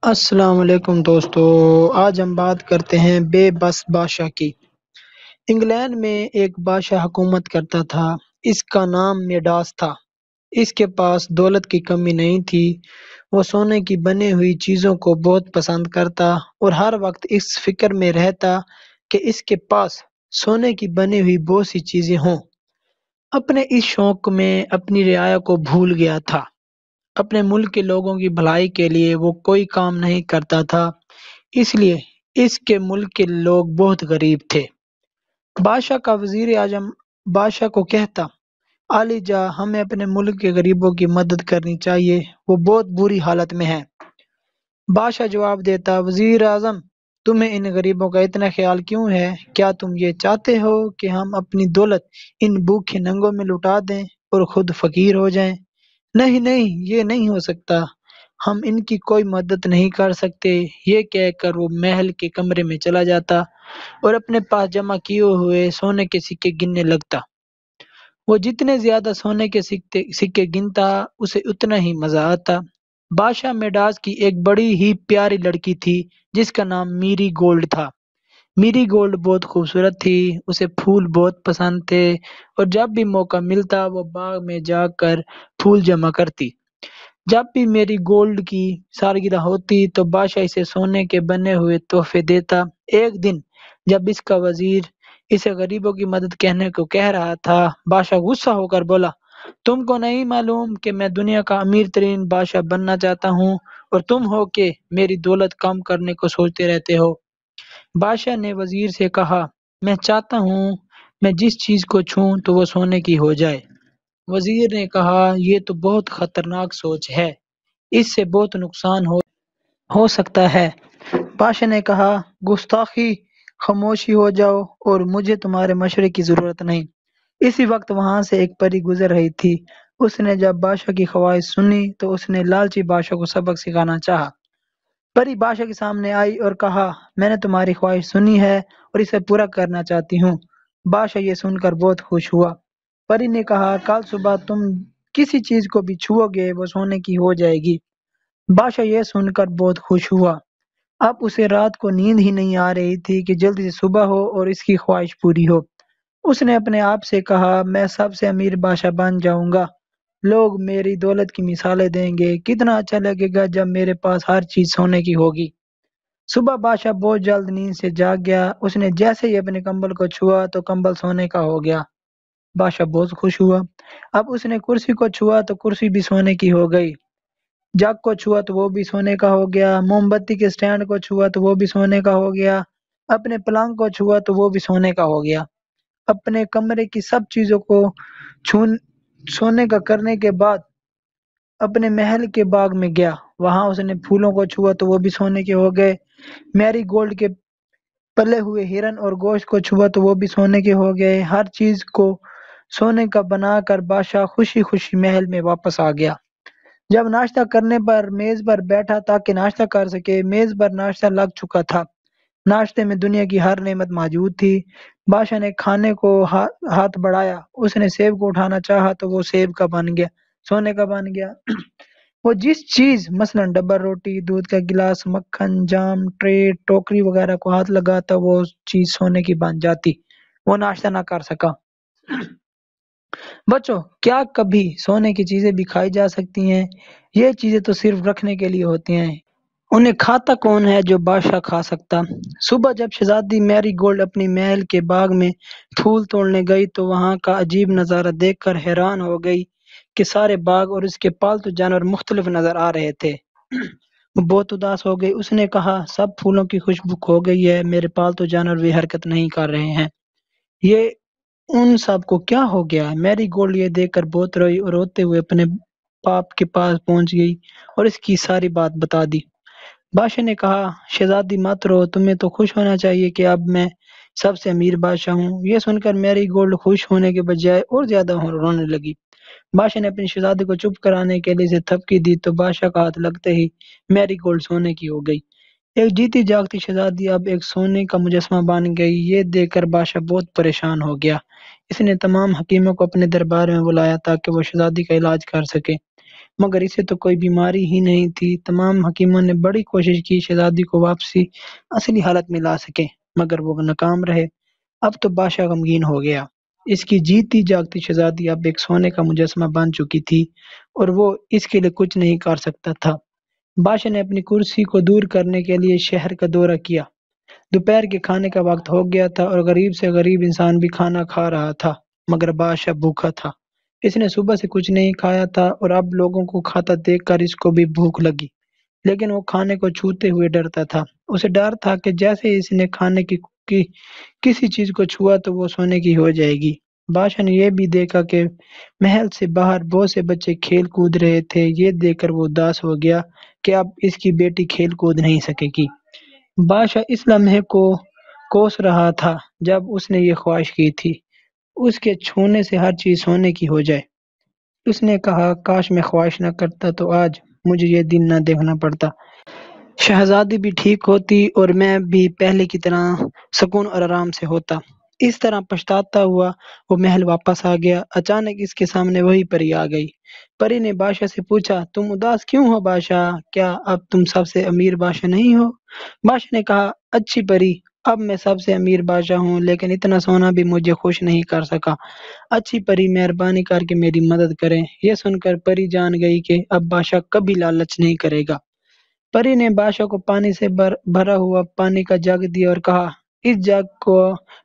السلام علیکم دوستو، آج ہم بات کرتے ہیں بے بس بادشاہ کی۔ انگلینڈ میں ایک بادشاہ حکومت کرتا تھا۔ اس کا نام میڈاس تھا۔ اس کے پاس دولت کی کمی نہیں تھی۔ وہ سونے کی بنی ہوئی چیزوں کو بہت پسند کرتا اور ہر وقت اس فکر میں رہتا کہ اس کے پاس سونے کی بنی ہوئی بہت سی چیزیں ہوں۔ اپنے اس شوق میں اپنی رعایا کو بھول گیا تھا۔ اپنے ملک کے لوگوں کی بھلائی کے لیے وہ کوئی کام نہیں کرتا تھا، اس لیے اس کے ملک کے لوگ بہت غریب تھے۔ بادشاہ کا وزیر اعظم بادشاہ کو کہتا، عالی جاں، ہمیں اپنے ملک کے غریبوں کی مدد کرنی چاہیے، وہ بہت بری حالت میں ہیں۔ بادشاہ جواب دیتا، وزیر اعظم، تمہیں ان غریبوں کا اتنا خیال کیوں ہے؟ کیا تم یہ چاہتے ہو کہ ہم اپنی دولت ان بھوکے ننگوں میں لٹا دیں اور خود فقیر ہو جائیں؟ نہیں نہیں، یہ نہیں ہو سکتا، ہم ان کی کوئی مدد نہیں کر سکتے۔ یہ کہہ کر وہ محل کے کمرے میں چلا جاتا اور اپنے پاس جمع کیے ہوئے سونے کے سکے گننے لگتا۔ وہ جتنے زیادہ سونے کے سکے گنتا، اسے اتنا ہی مزہ آتا۔ بادشاہ میڈاس کی ایک بڑی ہی پیاری لڑکی تھی جس کا نام میری گولڈ تھا۔ میری گولڈ بہت خوبصورت تھی، اسے پھول بہت پسند تھے اور جب بھی موقع ملتا وہ باغ میں جا کر پھول جمع کرتی۔ جب بھی میری گولڈ کی سالگرہ ہوتی تو بادشاہ اسے سونے کے بنے ہوئے تحفے دیتا۔ ایک دن جب اس کا وزیر اسے غریبوں کی مدد کرنے کو کہہ رہا تھا، بادشاہ غصہ ہو کر بولا، تم کو نہیں معلوم کہ میں دنیا کا امیر ترین بادشاہ بننا چاہتا ہوں اور تم ہو کہ میری دولت کم کرنے کو سوچتے رہتے ہو؟ بادشاہ نے وزیر سے کہا، میں چاہتا ہوں میں جس چیز کو چھوں تو وہ سونے کی ہو جائے۔ وزیر نے کہا، یہ تو بہت خطرناک سوچ ہے، اس سے بہت نقصان ہو سکتا ہے۔ بادشاہ نے کہا، گستاخی، خاموشی ہو جاؤ اور مجھے تمہارے مشورے کی ضرورت نہیں۔ اسی وقت وہاں سے ایک پری گزر رہی تھی۔ اس نے جب بادشاہ کی خواہش سنی تو اس نے لالچی بادشاہ کو سبق سکھانا چاہا۔ پری بادشاہ کے سامنے آئی اور کہا، میں نے تمہاری خواہش سنی ہے اور اسے پورا کرنا چاہتی ہوں۔ بادشاہ یہ سن کر بہت خوش ہوا۔ پری نے کہا، کل صبح تم کسی چیز کو بھی چھو گے وہ سونے کی ہو جائے گی۔ بادشاہ یہ سن کر بہت خوش ہوا۔ اب اسے رات کو نیند ہی نہیں آ رہی تھی کہ جلدی سے صبح ہو اور اس کی خواہش پوری ہو۔ اس نے اپنے آپ سے کہا، میں سب سے امیر بادشاہ بن جاؤں گا، لوگ میری دولت کی مثالیں دیں گے، کتنا اچھا لگے گا جب میرے پاس ہر چیز سونے کی ہوگی۔ صبح بادشاہ بہت جلد نیند سے جاگ گیا۔ اس نے جیسے ہی اپنے کمبل کو چھوا تو کمبل سونے کا ہو گیا۔ بادشاہ بہت خوش ہوا۔ اب اس نے کرسی کو چھوا تو کرسی بھی سونے کی ہو گئی۔ جگ کو چھوا تو وہ بھی سونے کا ہو گیا۔ موم بتی کے سٹینڈ کو چھوا تو وہ بھی سونے کا ہو گیا۔ اپنے پلنگ کو چھوا تو وہ بھی سونے کا ہو گیا۔ اپنے کمرے کی سب چیزوں کو سونے کا کرنے کے بعد اپنے محل کے باغ میں گیا۔ وہاں اس نے پھولوں کو چھوا تو وہ بھی سونے کے ہو گئے۔ میری گولڈ کے پلے ہوئے ہرن اور گوشت کو چھوا تو وہ بھی سونے کے ہو گئے۔ ہر چیز کو سونے کا بنا کر بادشاہ خوشی خوشی محل میں واپس آ گیا۔ جب ناشتہ کرنے پر میز پر بیٹھا تاکہ ناشتہ کر سکے، میز پر ناشتہ لگ چکا تھا۔ ناشتے میں دنیا کی ہر نعمت موجود تھی۔ بادشاہ نے کھانے کو ہاتھ بڑھایا، اس نے سیب کو اٹھانا چاہا تو وہ سیب کا بن گیا، سونے کا بن گیا۔ وہ جس چیز مثلاً ڈبہ روٹی، دودھ کا گلاس، مکھن، جام، ٹرے، ٹوکری وغیرہ کو ہاتھ لگاتا وہ چیز سونے کی بن جاتی۔ وہ ناشتہ نہ کر سکا۔ بچوں، کیا کبھی سونے کی چیزیں بھی کھائی جا سکتی ہیں؟ یہ چیزیں تو صرف رکھنے کے لیے ہوتی ہیں، انہیں کھاتا کون ہے جو بادشاہ کھا سکتا؟ صبح جب شہزادی میری گولڈ اپنی محل کے باغ میں پھول توڑنے گئی تو وہاں کا عجیب نظارہ دیکھ کر حیران ہو گئی کہ سارے باغ اور اس کے پالتو جانور مختلف نظر آ رہے تھے۔ وہ بہت اداس ہو گئی۔ اس نے کہا، سب پھولوں کی خوشبو کھو گئی ہے، میرے پالتو جانور بھی حرکت نہیں کر رہے ہیں، یہ ان سب کو کیا ہو گیا؟ میری گولڈ یہ دیکھ کر بہت روئی اور روتے ہوئے اپنے باپ کے پاس پہنچ گئی اور اس کی ساری بات بتا دی۔ بادشاہ نے کہا، شہزادی مت رو، تمہیں تو خوش ہونا چاہیے کہ اب میں سب سے امیر بادشاہ ہوں۔ یہ سن کر میری گولڈ خوش ہونے کے بجائے اور زیادہ رونے لگی۔ بادشاہ نے اپنی شہزادی کو چپ کرانے کے لیے اسے تھپکی دی تو بادشاہ کا ہاتھ لگتے ہی میری گولڈ سونے کی ہو گئی۔ ایک جیتی جاگتی شہزادی اب ایک سونے کا مجسمہ بن گئی۔ یہ دیکھ کر بادشاہ بہت پریشان ہو گیا۔ اس نے تمام حکیموں کو اپنے دربار میں بلایا تاکہ وہ شہزادی کا علاج کر سکے۔ مگر اسے تو کوئی بیماری ہی نہیں تھی۔ تمام حکیموں نے بڑی کوشش کی شہزادی کو واپسی اصلی حالت میں لا سکیں، مگر وہ ناکام رہے۔ اب تو بادشاہ غمگین ہو گیا۔ اس کی جیتی جاگتی شہزادی اب ایک سونے کا مجسمہ بن چکی تھی اور وہ اس کے لیے کچھ نہیں کر سکتا تھا۔ بادشاہ نے اپنی کرسی کو دور کرنے کے لیے شہر کا دورہ کیا۔ دوپہر کے کھانے کا وقت ہو گیا تھا اور غریب سے غریب انسان بھی کھانا کھا رہا تھا، مگر بادشاہ بھوکا تھا۔ اس نے صبح سے کچھ نہیں کھایا تھا اور اب لوگوں کو کھاتا دیکھ کر اس کو بھی بھوک لگی، لیکن وہ کھانے کو چھوتے ہوئے ڈرتا تھا۔ اسے ڈر تھا کہ جیسے اس نے کھانے کی کسی چیز کو چھوا تو وہ سونے کی ہو جائے گی۔ بادشاہ نے یہ بھی دیکھا کہ محل سے باہر بہت سے بچے کھیل کود رہے تھے۔ یہ دیکھ کر وہ اداس ہو گیا کہ اب اس کی بیٹی کھیل کود نہیں سکے گی۔ بادشاہ اس لمحے کو کوس رہا تھا جب اس نے یہ خواہش کی تھی، اس کے چھونے سے ہر چیز سونے کی ہو جائے۔ اس نے کہا، کاش میں خواہش نہ کرتا تو آج مجھے یہ دن نہ دیکھنا پڑتا۔ شہزادی بھی ٹھیک ہوتی اور میں بھی پہلے کی طرح سکون اور آرام سے ہوتا۔ اس طرح پچھتاتا ہوا وہ محل واپس آ گیا۔ اچانک اس کے سامنے وہی پری آ گئی۔ پری نے بادشاہ سے پوچھا، تم اداس کیوں ہو بادشاہ؟ کیا اب تم سب سے امیر بادشاہ نہیں ہو؟ بادشاہ نے کہا، اچھی پری، اب میں سب سے امیر بادشاہ ہوں، لیکن اتنا سونا بھی مجھے خوش نہیں کر سکا۔ اچھی پری، مہربانی کر کے میری مدد کریں۔ یہ سن کر پری جان گئی کہ اب بادشاہ کبھی لالچ نہیں کرے گا۔ پری نے بادشاہ کو پانی سے بھرا ہوا پانی کا جگ دیا اور کہا، اس جگ کو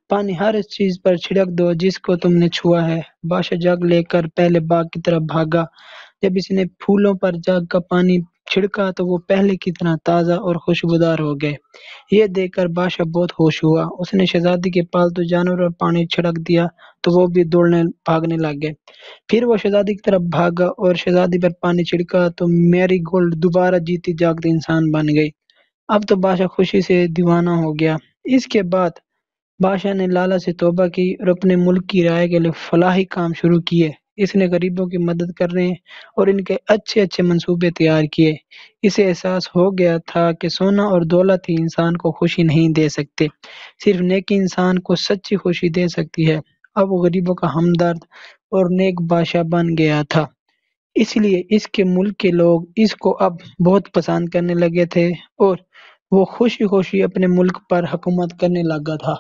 پانی ہر اس چیز پر چھڑک دو جس کو تم نے چھوا ہے۔ بادشاہ جگ لے کر پہلے باغ کی طرف بھاگا۔ جب اس نے پھولوں پر جگ کا پانی چھڑکا تو وہ پہلے کی طرح تازہ اور خوشبودار ہو گئے۔ یہ دیکھ کر بادشاہ بہت خوش ہوا۔ اس نے شہزادی کے پالتو جانور پر پانی چھڑک دیا تو وہ بھی دوڑنے بھاگنے لگ گئے۔ پھر وہ شہزادی کی طرف بھاگا اور شہزادی پر پانی چھڑکا تو میری گولڈ دوبارہ جیتی جاگتی انسان بن گئی۔ اب تو بادشاہ خوشی سے دیوانہ ہو گیا۔ اس کے بعد بادشاہ نے لالا سے توبہ کی اور اپنے ملک کی رائے کے لیے فلاحی کام شروع کیے۔ اس نے غریبوں کی مدد کرنے اور ان کے اچھے اچھے منصوبے تیار کیے۔ اسے احساس ہو گیا تھا کہ سونا اور دولت ہی انسان کو خوشی نہیں دے سکتے، صرف نیکی انسان کو سچی خوشی دے سکتی ہے۔ اب وہ غریبوں کا ہمدرد اور نیک بادشاہ بن گیا تھا، اس لیے اس کے ملک کے لوگ اس کو اب بہت پسند کرنے لگے تھے اور وہ خوشی خوشی اپنے ملک پر حکومت کرنے لگا تھا۔